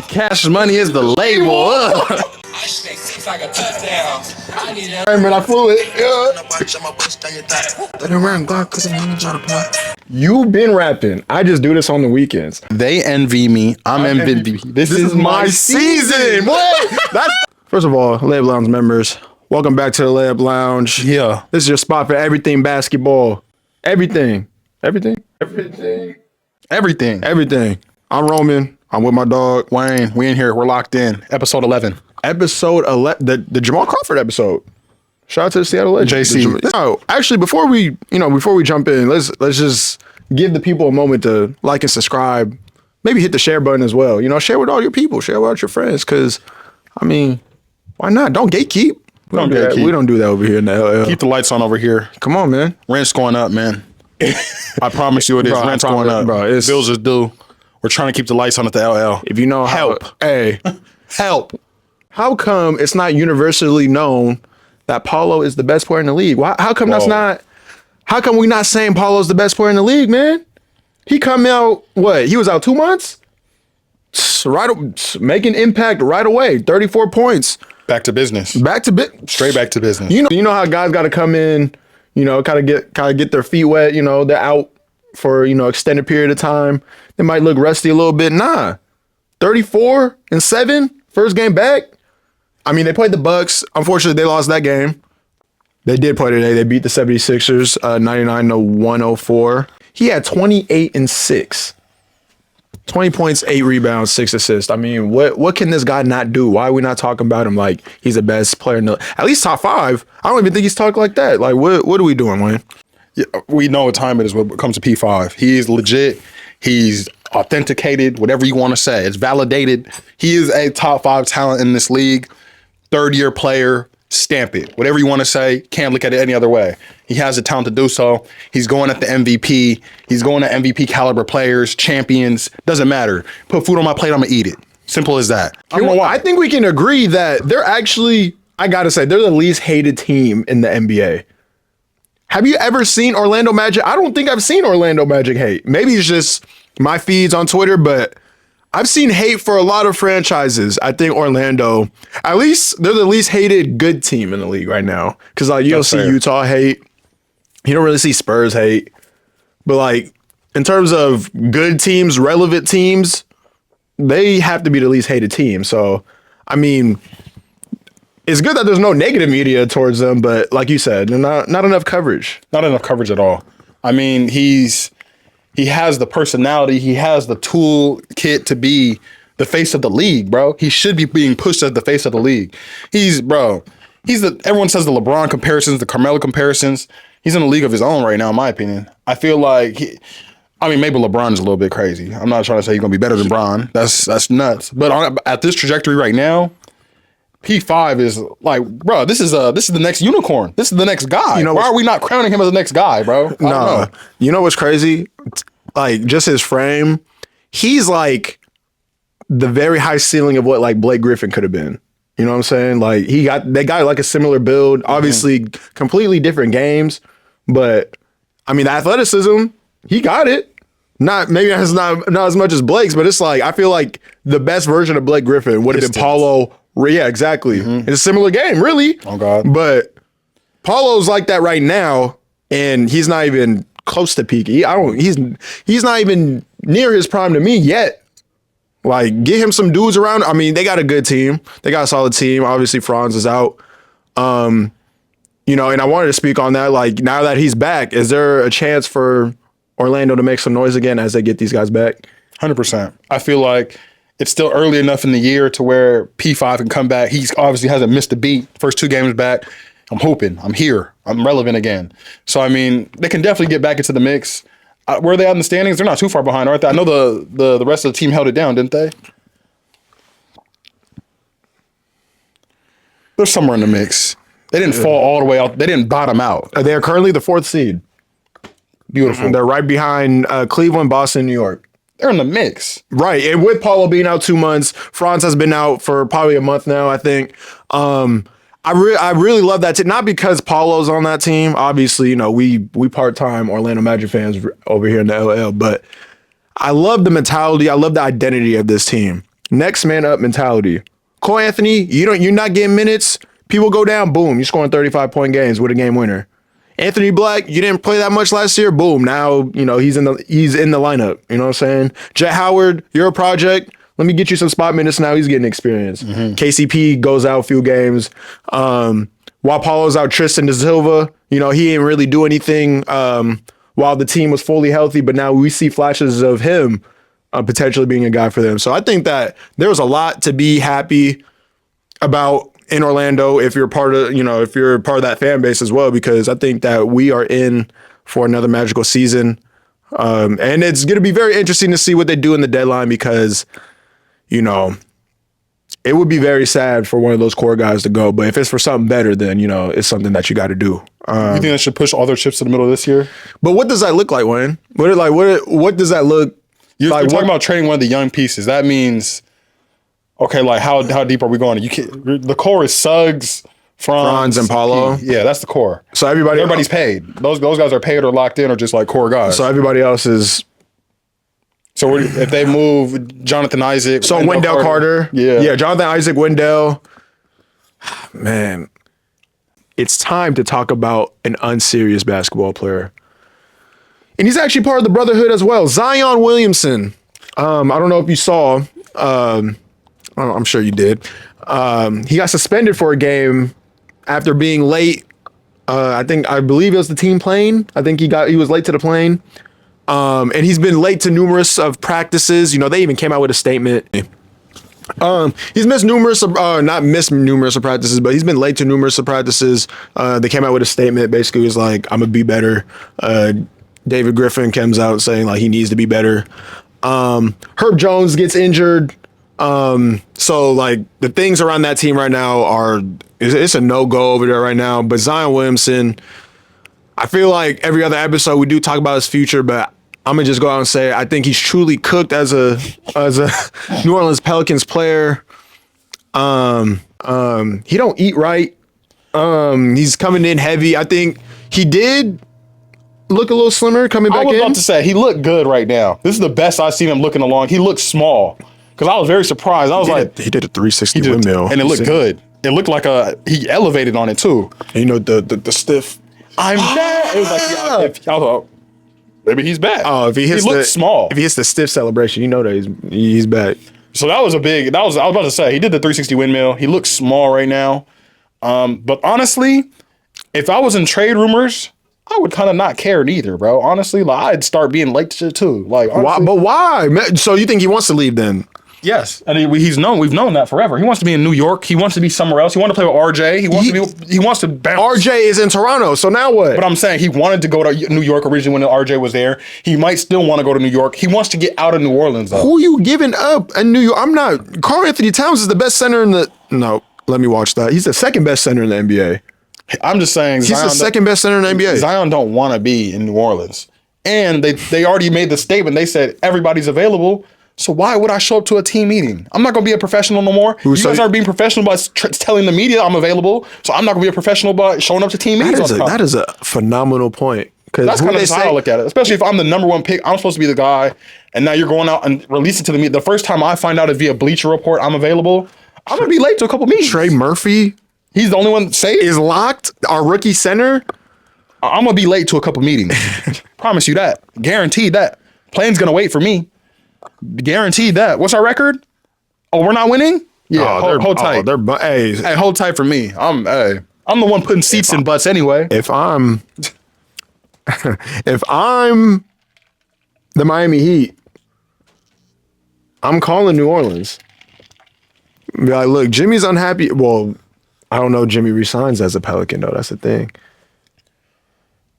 Cash Money is the label. Hey man, I flew it. You've been rapping. I just do this on the weekends. They envy me. I'm MVP. This is my season. What? First of all, Layup Lounge members, welcome back to the Layup Lounge. Yeah. This is your spot for everything basketball. Everything. I'm Roman. I'm with my dog, Wayne. We in here. We're locked in. Episode 11. Episode 11. The Jamal Crawford episode. Shout out to the Seattle Legend. JC. No, actually, before we jump in, let's just give the people a moment to like and subscribe. Maybe hit the share button as well. Share with all your people. Share with all your friends. Because, why not? Don't gatekeep. We don't do that over here in the LL. Keep the lights on over here. Come on, man. Rent's going up, man. I promise you it is. Rent's going up. Bro, bills is due. We're trying to keep the lights on at the LL. If you know help. Help. How come it's not universally known that Paolo is the best player in the league? How come how come we not saying Paolo's the best player in the league, man? He come out, he was out 2 months? Making impact right away. 34 points. Back to business. Straight back to business. You know how guys got to come in, kind of get their feet wet, they're out for, extended period of time. They might look rusty a little bit. Nah. 34-7, first game back. They played the Bucks. Unfortunately, they lost that game. They did play today. They beat the 76ers 99-104. He had 28-6. 20 points, 8 rebounds, 6 assists. What can this guy not do? Why are we not talking about him like he's the best player in at least top 5? I don't even think he's talking like that. Like, what are we doing, Wayne? Yeah, we know what time it is when it comes to P5. He is legit. He's authenticated, whatever you want to say. It's validated. He is a top 5 talent in this league. Third-year player. Stamp it. Whatever you want to say. Can't look at it any other way. He has the talent to do so. He's going at the MVP. He's going at MVP caliber players, champions. Doesn't matter. Put food on my plate, I'm going to eat it. Simple as that. I think we can agree that they're actually, I got to say, they're the least hated team in the NBA. Have you ever seen Orlando Magic? I don't think I've seen Orlando Magic hate. Maybe it's just my feeds on Twitter, but I've seen hate for a lot of franchises. I think Orlando, at least they're the least hated good team in the league right now. Because you don't see Utah hate. You don't really see Spurs hate. But in terms of good teams, relevant teams, they have to be the least hated team. So, it's good that there's no negative media towards them, but like you said, not enough coverage. Not enough coverage at all. He has the personality. He has the toolkit to be the face of the league, bro. He should be being pushed as the face of the league. Everyone says the LeBron comparisons, the Carmelo comparisons. He's in a league of his own right now, in my opinion. I feel like maybe LeBron's a little bit crazy. I'm not trying to say he's going to be better than Bron. That's nuts. But at this trajectory right now, P5 is bro, this is the next unicorn. This is the next guy. Why are we not crowning him as the next guy, bro? No. You know what's crazy? Just his frame. He's the very high ceiling of what Blake Griffin could have been. You know what I'm saying? They got a similar build. Obviously, completely different games. But the athleticism, he got it. Not as much as Blake's, but it's I feel like the best version of Blake Griffin would have been Paolo. Yeah, exactly. Mm-hmm. It's a similar game, really. Oh, God. But Paulo's like that right now, and he's not even close to peak. He's not even near his prime to me yet. Get him some dudes around. They got a good team. They got a solid team. Obviously, Franz is out. And I wanted to speak on that. Now that he's back, is there a chance for Orlando to make some noise again as they get these guys back? 100%. I feel like it's still early enough in the year to where P5 can come back. He obviously hasn't missed a beat. First 2 games back. I'm hoping. I'm here. I'm relevant again. So, they can definitely get back into the mix. Where are they out in the standings? They're not too far behind, aren't they? I know the rest of the team held it down, didn't they? They're somewhere in the mix. They didn't fall all the way out. They didn't bottom out. They are currently the 4th seed. Beautiful. They're right behind Cleveland, Boston, New York. They're in the mix. Right. And with Paolo being out 2 months, Franz has been out for probably a month now, I think. I really love that team. Not because Paolo's on that team. Obviously, we part-time Orlando Magic fans over here in the LL, but I love the mentality. I love the identity of this team. Next man up mentality. Cole Anthony, you're not getting minutes. People go down, boom, you're scoring 35-point games with a game winner. Anthony Black, you didn't play that much last year, boom, now he's in the lineup. You know what I'm saying? Jet Howard, you're a project. Let me get you some spot minutes now. He's getting experience. Mm-hmm. KCP goes out a few games. While Paulo's out, Tristan De Silva, he didn't really do anything while the team was fully healthy, but now we see flashes of him potentially being a guy for them. So I think that there was a lot to be happy about in Orlando if you're part of that fan base as well, because I think that we are in for another magical season. And it's going to be very interesting to see what they do in the deadline, because, it would be very sad for one of those core guys to go. But if it's for something better, then, it's something that you got to do. You think they should push all their chips to the middle of this year? But what does that look like, Wayne? What does that look You're like? Talking about trading one of the young pieces. That means, okay, like how deep are we going? The core is Suggs, Franz, and Paolo. Yeah, that's the core. So everybody's paid. Those guys are paid or locked in or just like core guys. So everybody else is. So if they move Jonathan Isaac, so Wendell Carter, yeah, Jonathan Isaac, Wendell, man, it's time to talk about an unserious basketball player, and he's actually part of the brotherhood as well. Zion Williamson. I don't know if you saw. I'm sure you did. He got suspended for a game after being late. I believe it was the team plane. I think he was late to the plane. And he's been late to numerous of practices. They even came out with a statement. He's missed numerous of practices, but he's been late to numerous of practices. They came out with a statement. Basically, it was like, I'm going to be better. David Griffin comes out saying like he needs to be better. Herb Jones gets injured. So like the things around that team right now it's a no-go over there right now. But Zion Williamson, I feel like every other episode we do talk about his future, but I'm gonna just go out and say I think he's truly cooked as a New Orleans Pelicans player. He don't eat right. He's coming in heavy. I think he did look a little slimmer coming back in. I was about to say he looked good right now. This is the best I've seen him looking along. He looked small because I was very surprised. I was he did a 360 windmill, and it looked good. It looked like he elevated on it too. And the stiff. I'm back. It was like I thought maybe he's back. Oh, if he looks small. If he hits the stiff celebration, that he's back. So I was about to say he did the 360 windmill. He looks small right now. But honestly, if I was in trade rumors, I would kind of not care either, bro. Honestly, like I'd start being late to shit too. Like, honestly, why? But why? So you think he wants to leave then? Yes, and we've known that forever. He wants to be in New York. He wants to be somewhere else. He wants to play with RJ. He wants to bounce. RJ is in Toronto, so now what? But I'm saying he wanted to go to New York originally when RJ was there. He might still want to go to New York. He wants to get out of New Orleans, though. Who you giving up in New York? I'm not. Karl Anthony Towns is the best center in the. No, let me watch that. He's the second best center in the NBA. I'm just saying he's the second best center in the NBA. Zion don't want to be in New Orleans, and they already made the statement. They said everybody's available. So why would I show up to a team meeting? I'm not going to be a professional no more. You guys are being professional by telling the media I'm available. So I'm not going to be a professional by showing up to team meetings. That is a phenomenal point. That's kind of how I look at it. Especially if I'm the number one pick, I'm supposed to be the guy. And now you're going out and releasing to the media. The first time I find out via Bleacher Report I'm available, I'm going to be late to a couple meetings. Trey Murphy. He's the only one safe. Is locked. Our rookie center. I'm going to be late to a couple meetings. Promise you that. Guaranteed that. Plane's going to wait for me. Guaranteed that. What's our record? Oh, we're not winning? Yeah, hold tight. Hey, hold tight for me. I'm the one putting seats in butts anyway. If I'm the Miami Heat, I'm calling New Orleans. Be like, look, Jimmy's unhappy. Well, I don't know if Jimmy resigns as a Pelican though. That's the thing.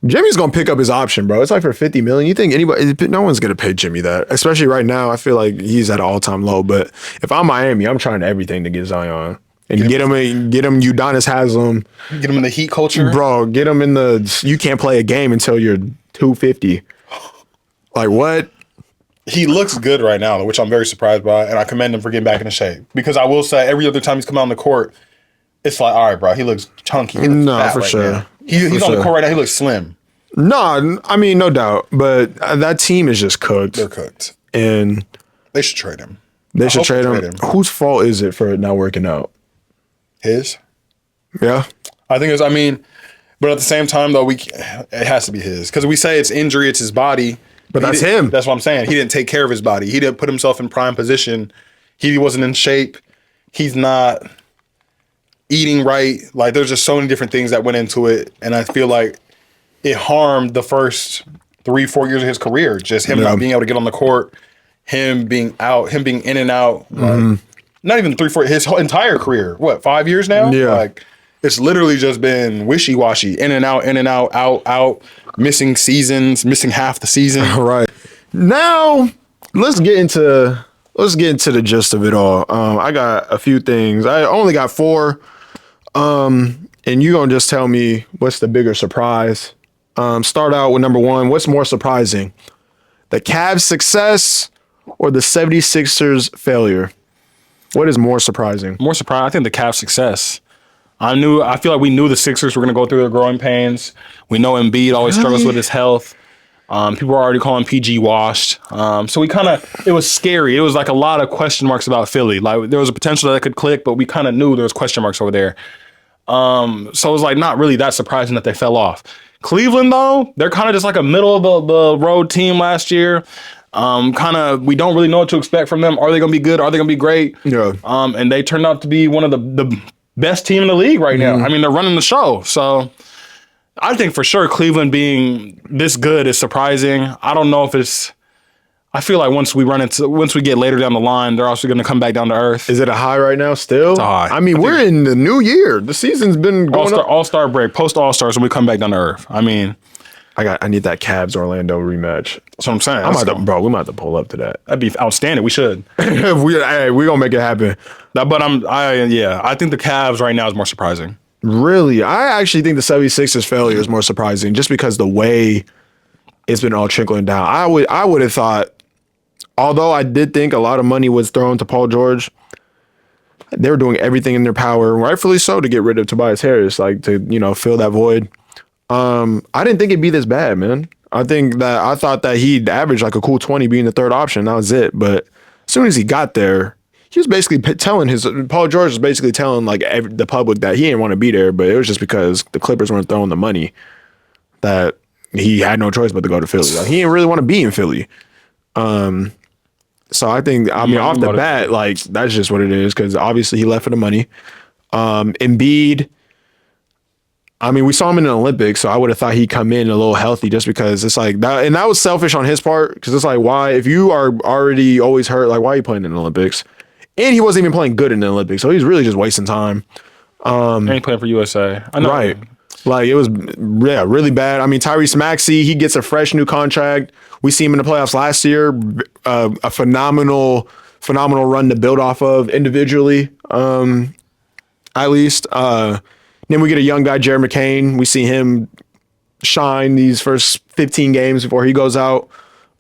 Jimmy's gonna pick up his option, bro. It's like for $50 million. You think no one's gonna pay Jimmy that, especially right now. I feel like he's at an all-time low. But if I'm Miami, I'm trying everything to get Zion and get him Udonis Haslem, get him in the Heat culture, bro. Get him in the. You can't play a game until you're 250. Like what? He looks good right now, which I'm very surprised by, and I commend him for getting back into shape. Because I will say, every other time he's come out on the court, it's like, all right, bro, he looks chunky. He looks fat for sure. Now. He's on the court right now. He looks slim. No, I mean, no doubt. But that team is just cooked. They're cooked. And they should trade him. They should trade him. Whose fault is it for it not working out? His. Yeah. I think it's, but at the same time, though, it has to be his. Because we say it's injury, it's his body. But that's him. That's what I'm saying. He didn't take care of his body. He didn't put himself in prime position. He wasn't in shape. He's not eating right. Like, there's just so many different things that went into it. And I feel like it harmed the first 3-4 years of his career. Just him not being able to get on the court, him being out, him being in and out. Like, not even 3-4, his whole entire career. What, 5 years now? Yeah. Like, it's literally just been wishy-washy, in and out, out, missing seasons, missing half the season. Right. Now, let's get into the gist of it all. I got a few things. I only got 4. And you gonna just tell me what's the bigger surprise. Start out with number 1. What's more surprising? The Cavs' success or the 76ers' failure? What is more surprising? More surprising, I think the Cavs' success. I feel like we knew the Sixers were going to go through their growing pains. We know Embiid always struggles with his health. People were already calling PG washed. So it was scary. It was like a lot of question marks about Philly. Like, there was a potential that it could click, but we kind of knew there was question marks over there. So it was like not really that surprising that they fell off. Cleveland, though, they're kind of just like a middle of the road team last year. We don't really know what to expect from them. Are they going to be good? Are they going to be great? Yeah. And they turned out to be one of the best team in the league right now. They're running the show. So I think for sure Cleveland being this good is surprising. I don't know if it's. I feel like once we get later down the line, they're also going to come back down to earth. Is it a high right now still? It's a high. We're in the new year. The season's been going up. All-Star break, post All-Stars, when we come back down to earth. I need that Cavs Orlando rematch. That's what I'm saying. We might have to pull up to that. That'd be outstanding. We should. We're gonna make it happen. But I think the Cavs right now is more surprising. Really? I actually think the 76ers failure is more surprising just because the way it's been all trickling down. I would have thought, although I did think a lot of money was thrown to Paul George, they were doing everything in their power, rightfully so, to get rid of Tobias Harris, like to, fill that void. I didn't think it'd be this bad, man. I thought that he'd average like a cool 20 being the third option. That was it. But as soon as he got there, he was basically Paul George was basically telling like the public that he didn't want to be there, but it was just because the Clippers weren't throwing the money that he had no choice but to go to Philly. Like, he didn't really want to be in Philly. So I think, off the bat, like, that's just what it is, because obviously he left for the money. Embiid, we saw him in the Olympics, so I would have thought he'd come in a little healthy just because it's like that. And that was selfish on his part, because it's like, why, if you are already always hurt, like, why are you playing in the Olympics? And he wasn't even playing good in the Olympics, so he's really just wasting time. And he playing for USA. I know. Right. Like, it was, really bad. Tyrese Maxey, he gets a fresh new contract. We see him in the playoffs last year. A phenomenal run to build off of individually, at least. Then we get a young guy, Jared McCain. We see him shine these first 15 games before he goes out.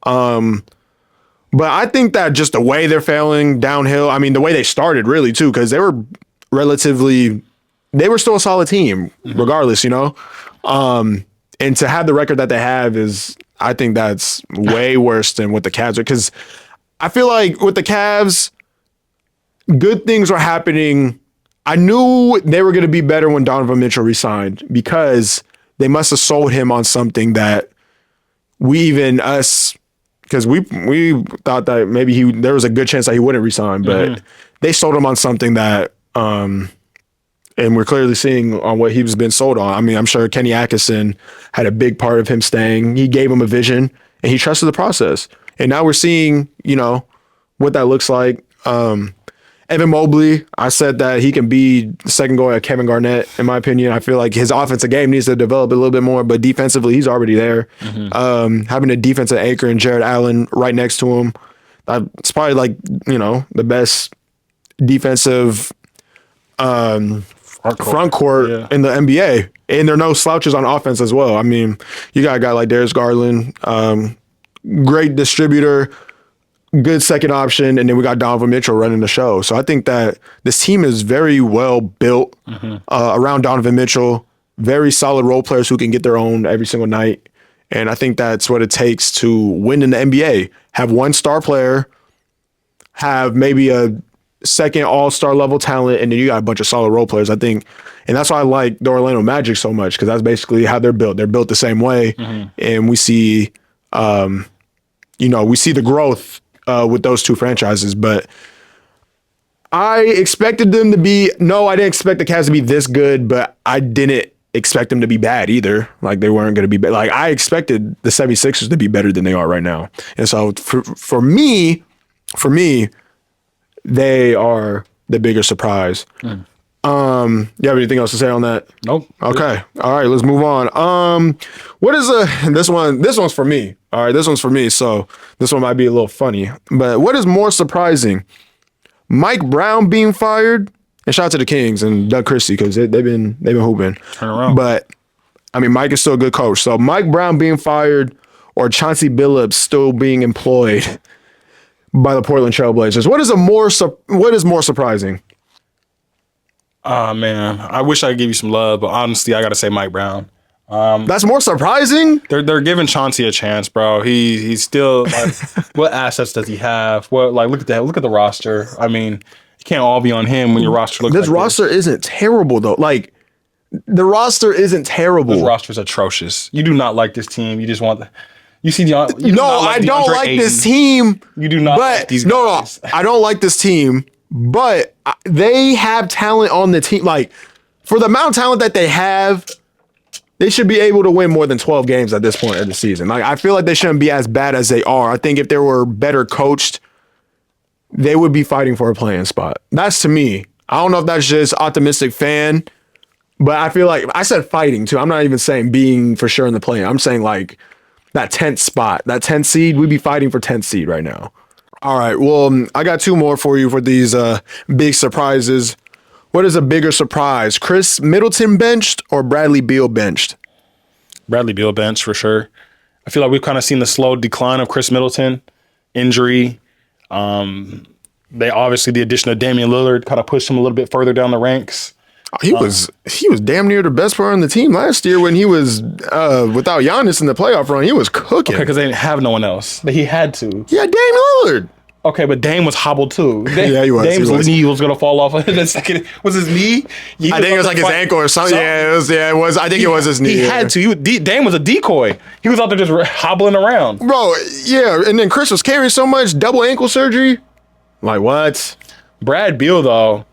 But I think that just the way they're failing downhill, the way they started really too, because they were still a solid team, regardless, and to have the record that they have I think that's way worse than what the Cavs are. Because I feel like with the Cavs, good things were happening. I knew they were going to be better when Donovan Mitchell resigned, because they must have sold him on something that because we thought that maybe there was a good chance that he wouldn't resign, but they sold him on something that, and we're clearly seeing on what he's been sold on. I'm sure Kenny Atkinson had a big part of him staying. He gave him a vision, and he trusted the process. And now we're seeing, what that looks like. Evan Mobley, I said that he can be the second goal at Kevin Garnett, in my opinion. I feel like his offensive game needs to develop a little bit more, but defensively, he's already there. Having a defensive anchor and Jared Allen right next to him, it's probably like, the best defensive front court in the NBA. And there are no slouches on offense as well. You got a guy like Darius Garland, great distributor, good second option, and then we got Donovan Mitchell running the show. So I think that this team is very well built around Donovan Mitchell, very solid role players who can get their own every single night. And I think that's what it takes to win in the NBA. Have one star player, have maybe a second all-star level talent, and then you got a bunch of solid role players, I think. And that's why I like the Orlando Magic so much, because that's basically how they're built. They're built the same way. And we see, we see the growth with those two franchises. But I expected them to be, I didn't expect the Cavs to be this good, but I didn't expect them to be bad either. Like, they weren't going to be bad. Like, I expected the 76ers to be better than they are right now. And so for me, they are the bigger surprise. You have anything else to say on that? Nope. Okay. All right, let's move on. What is this one's for me. All right, this one's for me, so this one might be a little funny. But what is more surprising? Mike Brown being fired, and shout out to the Kings and Doug Christie, because they've been hooping. Turn around. But I mean, Mike is still a good coach. So Mike Brown being fired, or Chauncey Billups still being employed by the Portland Trailblazers. What is more surprising? Man, I wish I could give you some love, but honestly, I gotta say Mike Brown. That's more surprising? They're giving Chauncey a chance, bro. He's still like, what assets does he have? What, like, look at that. Look at the roster. I mean, it can't all be on him when your roster looks. This roster isn't terrible though. Like, the roster isn't terrible. This roster's atrocious. You do not like this team. You just want the. You see the. I don't like this team. You do not like these guys. No, I don't like this team. But they have talent on the team. Like, for the amount of talent that they have, they should be able to win more than 12 games at this point of the season. Like, I feel like they shouldn't be as bad as they are. I think if they were better coached, they would be fighting for a playing spot. That's to me. I don't know if that's just optimistic fan, but I feel like I said fighting too. I'm not even saying being for sure in the play. I'm saying like that 10th spot, that 10th seed, we'd be fighting for 10th seed right now. All right, well, I got two more for you for these big surprises. What is a bigger surprise? Chris Middleton benched or Bradley Beal benched? Bradley Beal benched for sure. I feel like we've kind of seen the slow decline of Chris Middleton, injury. They obviously, the addition of Damian Lillard kind of pushed him a little bit further down the ranks. He was damn near the best player on the team last year when he was without Giannis in the playoff run. He was cooking. Okay, because they didn't have no one else. But he had to. Yeah, Damian Lillard. Okay, but Dame was hobbled too. Yeah, he was. Dame's knee was gonna fall off in a second. Was his knee? I think it was like his ankle or something. Yeah, it was. I think it was his knee. He had to. Dame was a decoy. He was out there just hobbling around. Bro, yeah. And then Chris was carrying so much double ankle surgery. Like, what? Brad Beal, though,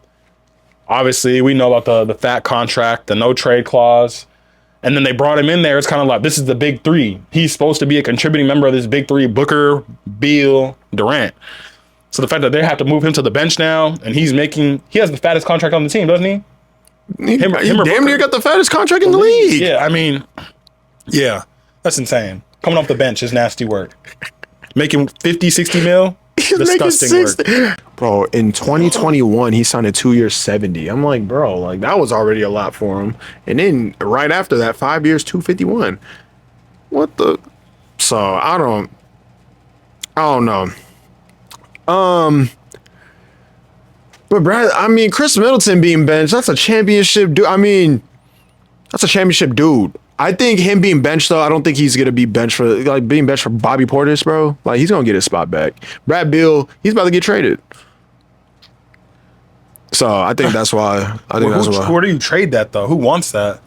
obviously we know about the fat contract, the no trade clause. And then they brought him in there. It's kind of like, this is the big three. He's supposed to be a contributing member of this big three: Booker, Beal, Durant. So the fact that they have to move him to the bench now, and he has the fattest contract on the team, doesn't he? He damn near got the fattest contract in the league. Yeah, I mean, yeah, that's insane. Coming off the bench is nasty work. Making 50, 60 mil, disgusting work. Bro, in 2021, he signed a 2-year 70. I'm like, bro, like that was already a lot for him. And then right after that, 5 years, 251. What the? So I don't know. But Brad, I mean, Chris Middleton being benched, that's a championship dude. I mean, that's a championship dude. I think him being benched, though, I don't think he's going to be benched for Bobby Portis, bro. Like, he's going to get his spot back. Brad Beal, he's about to get traded. So I think that's why. Where do you trade that, though? Who wants that?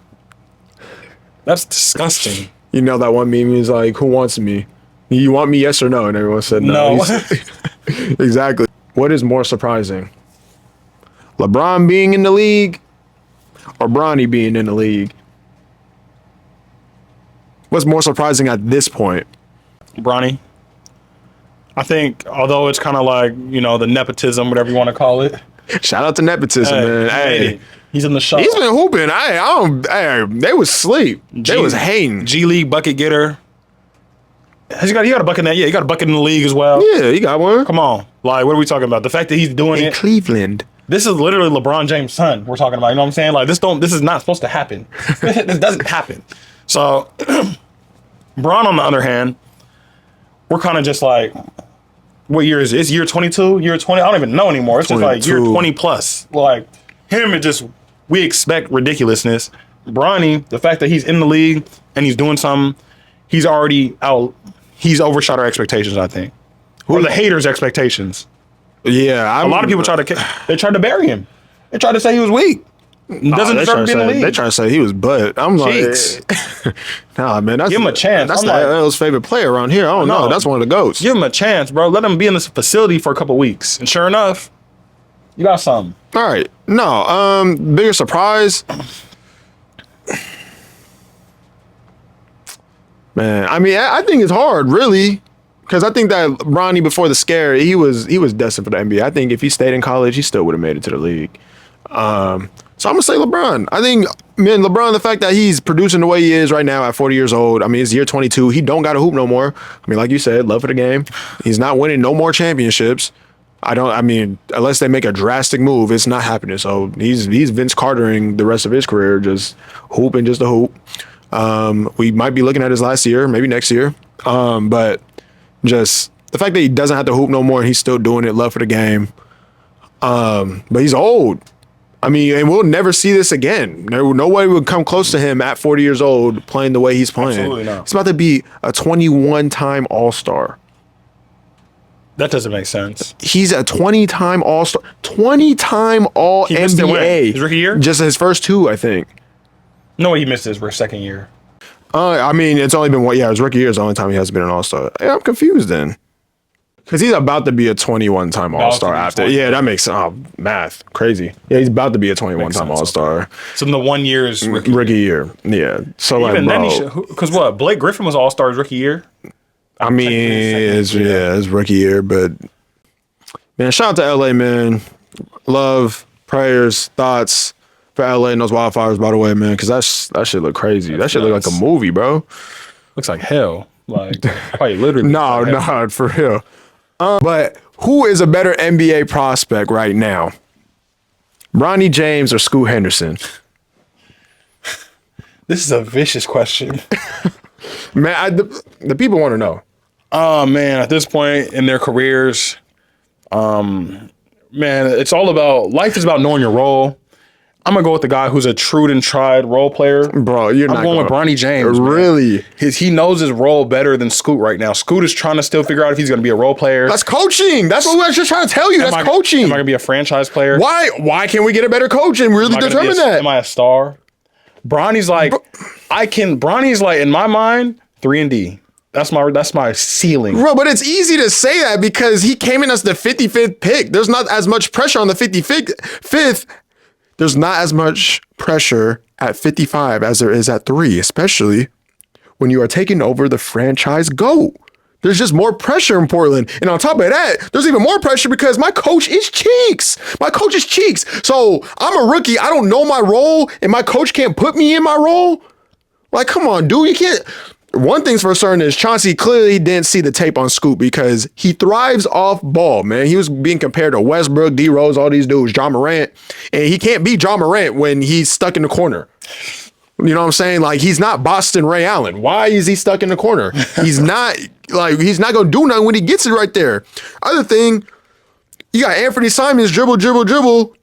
That's disgusting. You know that one meme is like, who wants me? You want me, yes or no? And everyone said no. Exactly. What is more surprising? LeBron being in the league or Bronny being in the league? What's more surprising at this point? Bronny. I think, although it's kind of like, the nepotism, whatever you want to call it. Shout out to nepotism, man. Hey, he's in the shot. He's been hooping. They was sleep. They was hating. G League bucket getter. He got a bucket in that. Yeah, he got a bucket in the league as well. Yeah, he got one. Come on. Like, what are we talking about? The fact that he's doing it in Cleveland. This is literally LeBron James' son we're talking about. You know what I'm saying? Like, this is not supposed to happen. This doesn't happen. So, Bron, on the other hand, we're kind of just like, what year is it? It's year 22, year 20? I don't even know anymore. It's 22. Just like year 20 plus. Like, him, we expect ridiculousness. Bronny, the fact that he's in the league and he's doing something, he's already out. He's overshot our expectations, I think, or the haters' expectations. Yeah, a lot of people tried to bury him. They tried to say he was weak. Doesn't deserve to be in the league. They try to say he was butt. I'm like, nah, man. Give him a chance. That's the L's favorite player around here. I don't know. That's one of the GOATs. Give him a chance, bro. Let him be in this facility for a couple weeks. And sure enough, you got something. All right. No, bigger surprise. Man, I mean, I think it's hard, really. Because I think that Bronny, before the scare, he was destined for the NBA. I think if he stayed in college, he still would have made it to the league. So I'm going to say LeBron. I think, man, LeBron, the fact that he's producing the way he is right now at 40 years old, I mean, it's year 22. He don't got to hoop no more. I mean, like you said, love for the game. He's not winning no more championships. Unless they make a drastic move, it's not happening. So he's Vince Cartering the rest of his career, just hooping just to hoop. We might be looking at his last year, maybe next year. But just the fact that he doesn't have to hoop no more and he's still doing it, love for the game. But he's old. I mean, and we'll never see this again. Nobody would come close to him at 40 years old playing the way he's playing. Absolutely not. He's about to be a 21-time All-Star. That doesn't make sense. He's a 20-time All-Star. 20-time All-NBA. His rookie year? Just his first two, I think. No, he missed his second year. I mean, it's only been one. Yeah, his rookie year is the only time he has been an All-Star. Yeah, I'm confused then. Because he's about to be a 21-time All-Star after. Yeah, that makes math. Crazy. Yeah, he's about to be a 21-time All-Star. So in the 1 year is rookie year. Yeah. So even like, then bro. Because what? Blake Griffin was All-Star his rookie year? I mean, his rookie year. But, man, shout out to LA, man. Love, prayers, thoughts for LA and those wildfires, by the way, man. Because that shit look crazy. That shit look like a movie, bro. Looks like hell. Like, quite literally. No, for real. But who is a better NBA prospect right now? Bronny James or Scoot Henderson? This is a vicious question. Man, the people want to know. Oh, man, at this point in their careers, man, it's all about, life is about knowing your role. I'm going to go with the guy who's a true and tried role player. Bro, I'm going with Bronny James. Really? He knows his role better than Scoot right now. Scoot is trying to still figure out if he's going to be a role player. That's coaching. That's what I was just trying to tell you. That's coaching. Am I going to be a franchise player? Why can't we get a better coach and really determine that? Am I a star? Bronny's like, Bronny's like, in my mind, 3-and-D. That's my ceiling. Bro, but it's easy to say that because he came in as the 55th pick. There's not as much pressure on the 55th. There's not as much pressure at 55 as there is at 3, especially when you are taking over the franchise GOAT. There's just more pressure in Portland. And on top of that, there's even more pressure because my coach is Cheeks. My coach is Cheeks. So I'm a rookie. I don't know my role, and my coach can't put me in my role. Like, come on, dude. You can't. One thing's for certain is Chauncey clearly didn't see the tape on Scoot because he thrives off ball, man. He was being compared to Westbrook, D Rose, all these dudes, John Morant, and he can't beat John Morant when he's stuck in the corner. You know what I'm saying? Like, he's not Boston Ray Allen. Why is he stuck in the corner? He's not going to do nothing when he gets it right there. Other thing, you got Anthony Simons dribble.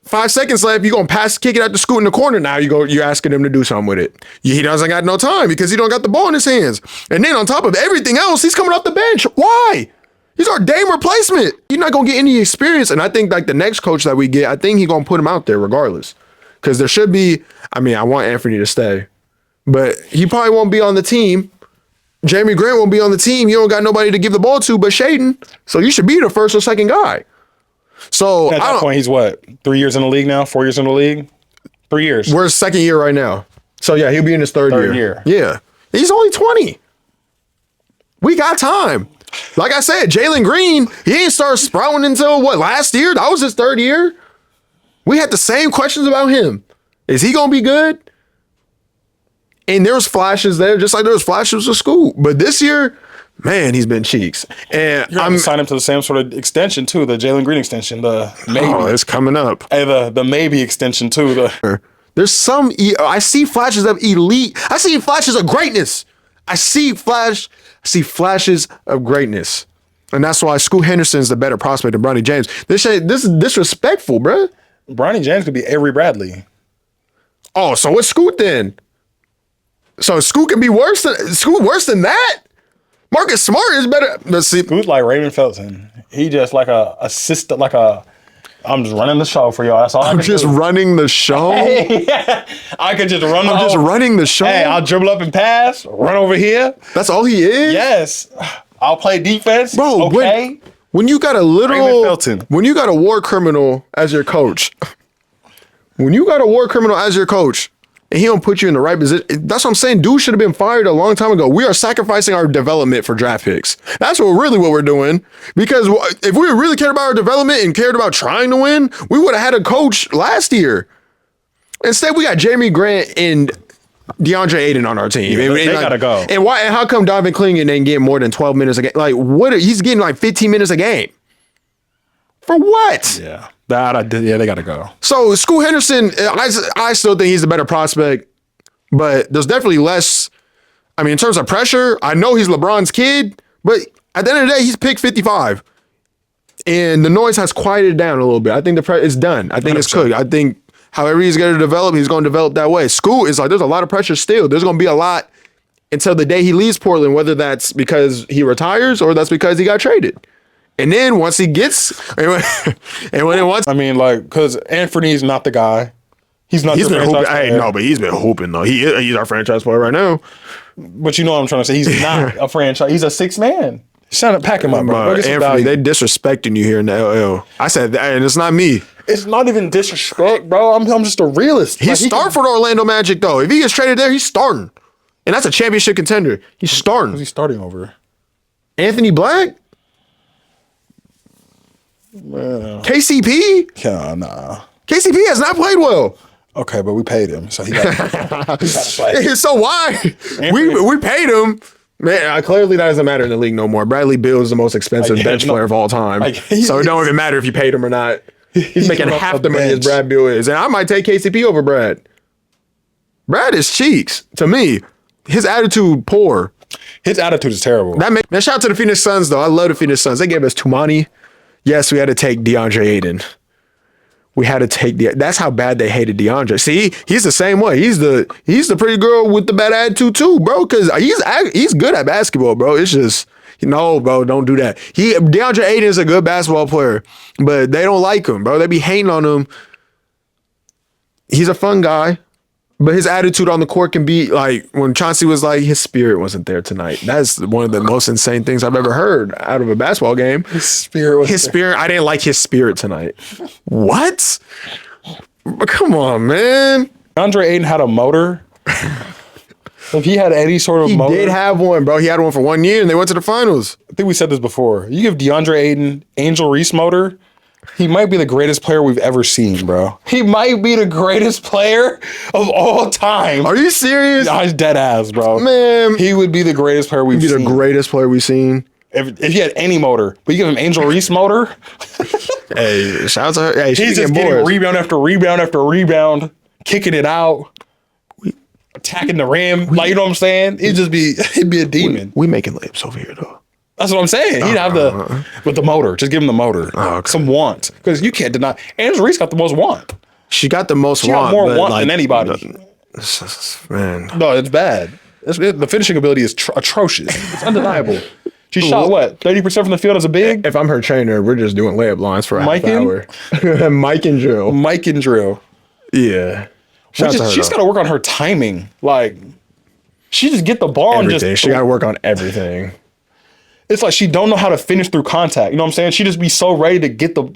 5 seconds left, you're going to kick it out to Scoot in the corner. Now you're asking him to do something with it. He doesn't got no time because he don't got the ball in his hands. And then on top of everything else, he's coming off the bench. Why? He's our Dame replacement. You're not going to get any experience. And I think like the next coach that we get, I think he's going to put him out there regardless. Because there should be, I want Anthony to stay. But he probably won't be on the team. Jeremy Grant won't be on the team. You don't got nobody to give the ball to but Shaden. So you should be the first or second guy. So at that point, he's what? 3 years in the league now? 4 years in the league? 3 years. We're his second year right now. So yeah, he'll be in his third year. Yeah. He's only 20. We got time. Like I said, Jalen Green, he didn't start sprouting until last year? That was his third year. We had the same questions about him. Is he gonna be good? And there was flashes there, just like there was flashes of Scoot. But this year, man, he's been Cheeks. And you're going to sign him to the same sort of extension, too, the Jalen Green extension, the maybe. Oh, it's coming up. Hey, the maybe extension, too. There's some, I see flashes of elite. I see flashes of greatness. I see flashes of greatness. And that's why Scoot Henderson is the better prospect than Bronny James. This is disrespectful, bro. Bronny James could be Avery Bradley. Oh, so what's Scoot then? So Scoot can be worse than that? Marcus Smart is better. Let's see. Scoot's like Raymond Felton. He just like a assistant, I'm just running the show for y'all. That's all I'm just running the show. Yeah. I could just run. I'm just running the show. Hey, I'll dribble up and pass. Run over here. That's all he is. Yes. I'll play defense. Bro, okay. When you got a when you got a war criminal as your coach, and he don't put you in the right position, that's what I'm saying. Dude should have been fired a long time ago. We are sacrificing our development for draft picks. That's what we're doing. Because if we really cared about our development and cared about trying to win, we would have had a coach last year. Instead, we got Jeremy Grant and DeAndre Ayton on our team. Yeah, they gotta go. And why? And how come Donovan Clingan ain't getting more than 12 minutes a game? Like, what? He's getting like 15 minutes a game. For what? Yeah. They gotta go. So Scoot Henderson, I still think he's the better prospect, but there's definitely less. I mean, in terms of pressure, I know he's LeBron's kid, but at the end of the day, he's picked 55, and the noise has quieted down a little bit. I think it's done. I think 100%. It's cooked. I think however he's going to develop, he's going to develop that way. Scoot is like, there's a lot of pressure still. There's going to be a lot until the day he leaves Portland, whether that's because he retires or that's because he got traded. And then once he gets, I mean, like, because Anthony's not the guy. He's not. He's been hooping. Hey, no, but he's been hooping though. He's our franchise player right now. But you know what I'm trying to say. He's not a franchise. He's a sixth man. Shut up, pack him up, bro. Anthony, they disrespecting you here in the LL. I said that, and it's not me. It's not even disrespect, bro. I'm just a realist. He's starting for the Orlando Magic though. If he gets traded there, he's starting, and that's a championship contender. He's starting. Who's he starting over? Anthony Black. Well, KCP? Yeah, nah. KCP has not played well. Okay, but we paid him, so he got to play. So why? We paid him. Man, clearly that doesn't matter in the league no more. Bradley Beal is the most expensive bench player of all time. So it don't even matter if you paid him or not. He's making half the money as Brad Beal is. And I might take KCP over Brad. Brad is cheeks to me. His attitude poor. His attitude is terrible. Man, shout out to the Phoenix Suns though. I love the Phoenix Suns. They gave us Tumani. Yes, we had to take DeAndre Ayton. We had to take that's how bad they hated DeAndre. See, he's the same way. He's the pretty girl with the bad attitude too, bro. Because he's good at basketball, bro. It's just no, bro. Don't do that. DeAndre Ayton is a good basketball player, but they don't like him, bro. They be hating on him. He's a fun guy, but his attitude on the court can be like when Chauncey was like, his spirit wasn't there tonight. That's one of the most insane things I've ever heard out of a basketball game. His spirit. I didn't like his spirit tonight. What? Come on, man. DeAndre Ayton had a motor. If he had any sort of motor. He did have one, bro. He had one for 1 year and they went to the finals. I think we said this before. You give DeAndre Ayton Angel Reese motor, he might be the greatest player we've ever seen, bro. He might be the greatest player of all time. Are you serious? He's dead ass, bro. Man. He would be the greatest player we've seen. He'd be the greatest player we've seen. If he had any motor, but you give him Angel Reese motor. Hey, shout out to her. Hey, he's just getting rebound after rebound after rebound, kicking it out, attacking the rim. Like, you know what I'm saying? He'd be a demon. We making layups over here, though. That's what I'm saying. He'd have with the motor. Just give him the motor. Okay. Some want. Because you can't deny. Angel Reese got the most want. She got the most want. She got more want than anybody. Man. No, it's bad. The finishing ability is atrocious. It's undeniable. She shot what? 30% from the field as a big? If I'm her trainer, we're just doing layup lines for a half hour. Mike and drill. Mike and drill. Yeah. She's got to work on her timing. Like, she just get the ball everything. and just... She got to work on everything. It's like she don't know how to finish through contact. You know what I'm saying? She just be so ready to get the...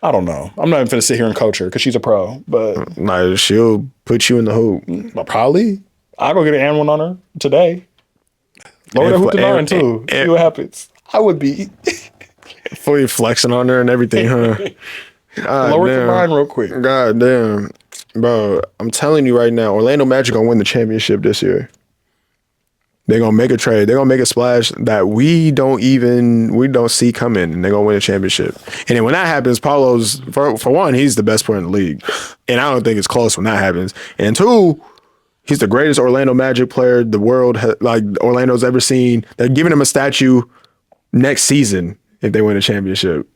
I don't know. I'm not even going to sit here and coach her because she's a pro, but... Nah, she'll put you in the hoop. Probably. I'll go get an and one on her today. Lower the hoop to 9 too. See what happens. I would be... Fully flexing on her and everything, huh? Lower to 9 real quick. God damn. Bro, I'm telling you right now, Orlando Magic going to win the championship this year. They're going to make a trade. They're going to make a splash that we don't see coming, and they're going to win a championship. And then when that happens, Paolo's, for one, he's the best player in the league. And I don't think it's close when that happens. And two, he's the greatest Orlando Magic player the world, Orlando's ever seen. They're giving him a statue next season if they win a championship.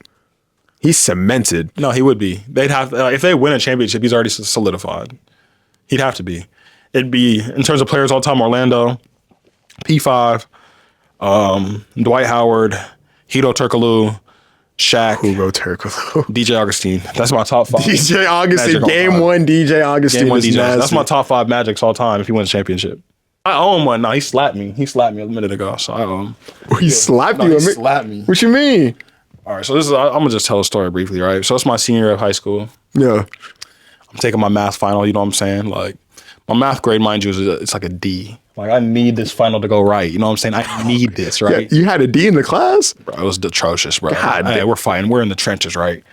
He's cemented. No, he would be. They'd have, if they win a championship, he's already solidified. He'd have to be. it'd be, in terms of players all time, Orlando, P5, Dwight Howard, Hito Turkoglu, Shaq, Hugo Turkoglu, DJ Augustine. That's my top 5. DJ Augustine, game time. 1 DJ Augustine. Game 1 is DJ. nasty. That's my top 5 Magics all time if he wins a championship. I owe him one. No, he slapped me. He slapped me a minute ago, so I owe him. He slapped No, you? he slapped me. What you mean? All right, so this is, I'm going to just tell a story briefly, right? So it's my senior year of high school. Yeah. I'm taking my math final, you know what I'm saying? Like, my math grade, mind you, it's like a D. Like, I need this final to go right. You know what I'm saying? I need this, right? Yeah, you had a D in the class? Bro, it was atrocious, bro. God Hey, damn. we're fighting. We're in the trenches, right?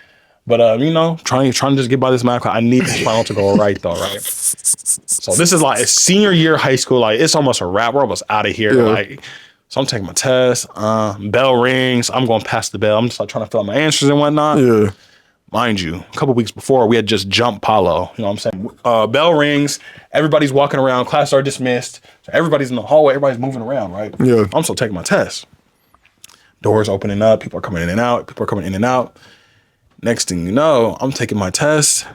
But, you know, trying to just get by this math class. I need this final to go right, though, right? So this is like a senior year of high school. Like, it's almost a wrap. We're almost out of here. Yeah. Like, so I'm taking my test. Bell rings. I'm going past the bell. I'm just like trying to fill out my answers and whatnot. Yeah. Mind you, a couple weeks before, we had just jumped Paolo. You know what I'm saying? Bell rings. Everybody's walking around. Classes are dismissed. So everybody's in the hallway. Everybody's moving around, right? Yeah. I'm still taking my test. Doors opening up. People are coming in and out. People are coming in and out. Next thing you know, I'm taking my test.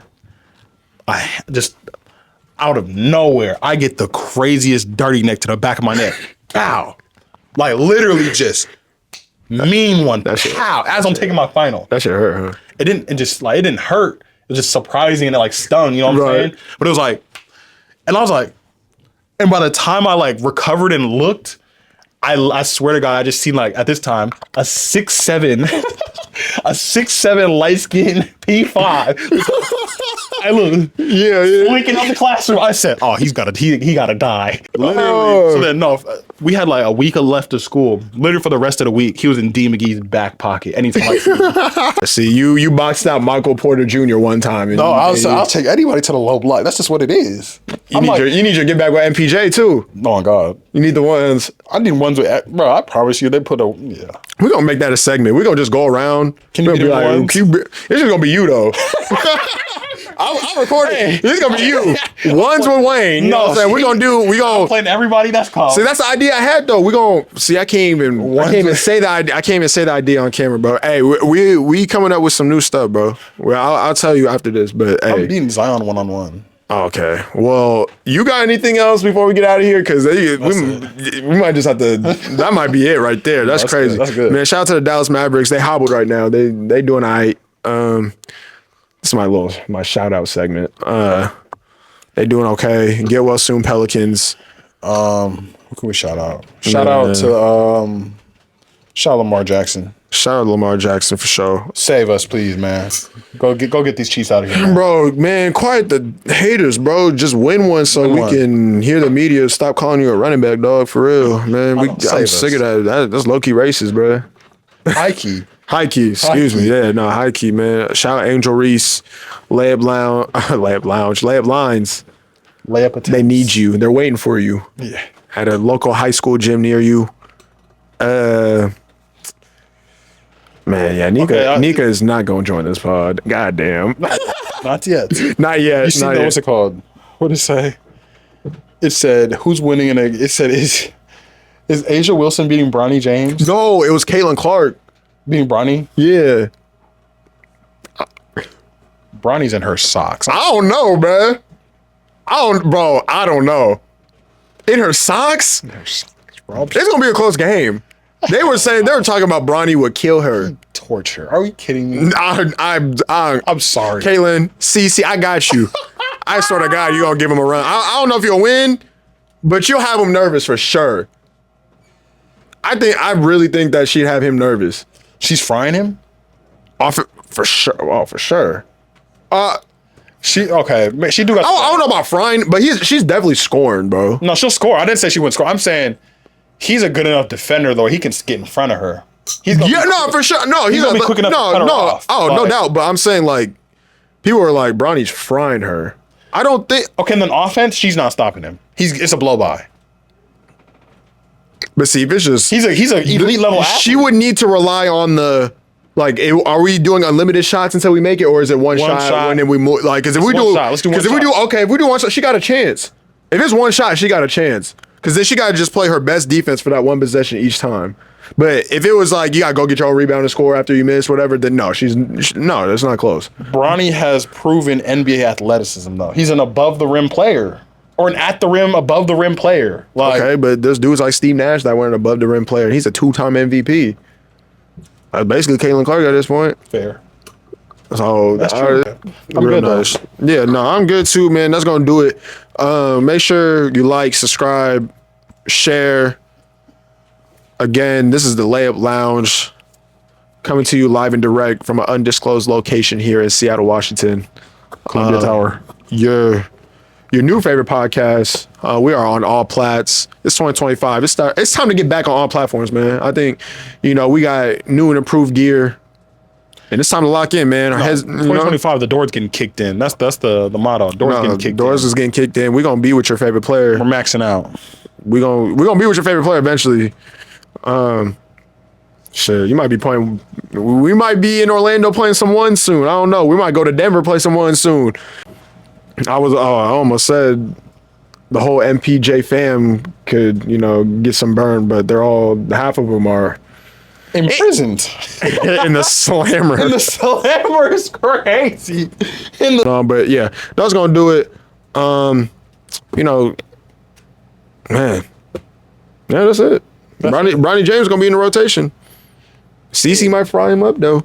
I just, out of nowhere, I get the craziest dirty neck to the back of my neck. Pow. Like literally just mean one. Pow. As I'm taking my final. That shit hurt, huh? It didn't hurt. It was just surprising and it like stung, you know what I'm saying? But it was like, and I was like, and by the time I like recovered and looked, I swear to God, I just seen like at this time a 6'7", a 6'7" light skinned P5. I look, blinking out the classroom. I said, "Oh, he gotta die." Literally. So then, no, we had like a week left of school. Literally for the rest of the week, he was in D McGee's back pocket. Anytime I See, you boxed out Michael Porter Jr. one time. And no, I'll take anybody to the low block. That's just what it is. You need your get back with MPJ too. Oh my God, you need the ones. I need ones with, bro. I promise you, they put a yeah. We're gonna make that a segment. We're gonna just go around. Can you be like, it's just gonna be you though. I'm recording. This is gonna be you. Ones with Wayne. You know what I'm saying? We gonna playing everybody. That's called. See, that's the idea I had though. I can't even say the idea on camera, bro. Hey, we coming up with some new stuff, bro. Well, I'll tell you after this, but I'm hey. beating Zion 1-on-1. Okay. Well, you got anything else before we get out of here? Because we might just have to. That might be it right there. That's crazy. Good. That's good. Man, shout out to the Dallas Mavericks. They hobbled right now. They doing all right. This is my shout out segment. They doing okay. Get well soon, Pelicans. Who can we shout out? Shout out Lamar Jackson. Shout out Lamar Jackson for sure. Save us, please, man. Go get these Chiefs out of here, man. Bro, man, quiet the haters, bro. Just win one so we can hear the media stop calling you a running back, dog. For real, man. I'm sick of that. That's low key racist, bro. High key. High key, excuse me. Yeah, no, high key, man. Shout out Angel Reese, layup lines. Layup attempts. They need you. They're waiting for you. Yeah. At a local high school gym near you. Man, yeah, Nika is not gonna join this pod. God damn. Not yet. Not yet. You see, what's it called? What did it say? It said, who's winning it said, is Asia Wilson beating Bronny James? No, it was Caitlin Clark. Beating Bronny? Yeah. Bronny's in her socks. I don't know, bro. I don't know. In her socks? Bro. It's gonna be a close game. They were talking about Bronny would kill her. Torture. Are you kidding me? I'm sorry. Caitlin, CC, I got you. I swear to God, you're gonna give him a run. I don't know if you'll win, but you'll have him nervous for sure. I really think that she'd have him nervous. She's frying him? For sure. Oh, for sure. She do got. I don't know about frying, but she's definitely scoring, bro. No, she'll score. I didn't say she wouldn't score. I'm saying he's a good enough defender though. He can get in front of her. For sure. No, he's gonna be quick enough to cut her off. No doubt. But I'm saying like people are like Bronny's frying her. I don't think. Okay, and then offense, she's not stopping him. It's a blow by. But see, if it's just he's an elite level athlete. She would need to rely on the. Like, are we doing unlimited shots until we make it, or is it one shot and then we move? Like, because if we do, let's do one shot. If we do one shot, she got a chance. If it's one shot, she got a chance. Because then she got to just play her best defense for that one possession each time. But if it was like you got to go get your own rebound and score after you miss, whatever, then no, that's not close. Bronny has proven NBA athleticism though. He's an above the rim player. or an at the rim, above the rim player. Like, Okay, but there's dudes like Steve Nash that were an above the rim player. He's a 2-time MVP. Basically, Caitlin Clark at this point. fair. So That's true. I'm real good, though. nice. Yeah, no, I'm good too, man. That's gonna do it. Make sure you like, subscribe, share. Again, this is the Layup Lounge, coming to you live and direct from an undisclosed location here in Seattle, Washington. Columbia Tower. Your new favorite podcast. We are on all plats. It's 2025. It's time to get back on all platforms, man. I think, we got new and improved gear, and it's time to lock in, man. 2025, the door's getting kicked in. That's the motto. Doors is getting kicked in. We're gonna be with your favorite player. We're maxing out. We're gonna be with your favorite player eventually. Shit, you might be playing. We might be in Orlando playing some one soon. I don't know. We might go to Denver play some one soon. I almost said the whole MPJ fam could, get some burn, but half of them are Imprisoned. in the slammer. And the slammer is crazy. But yeah, that's gonna do it. Man, yeah, that's it. Bronny James gonna be in the rotation. CeCe might fry him up though.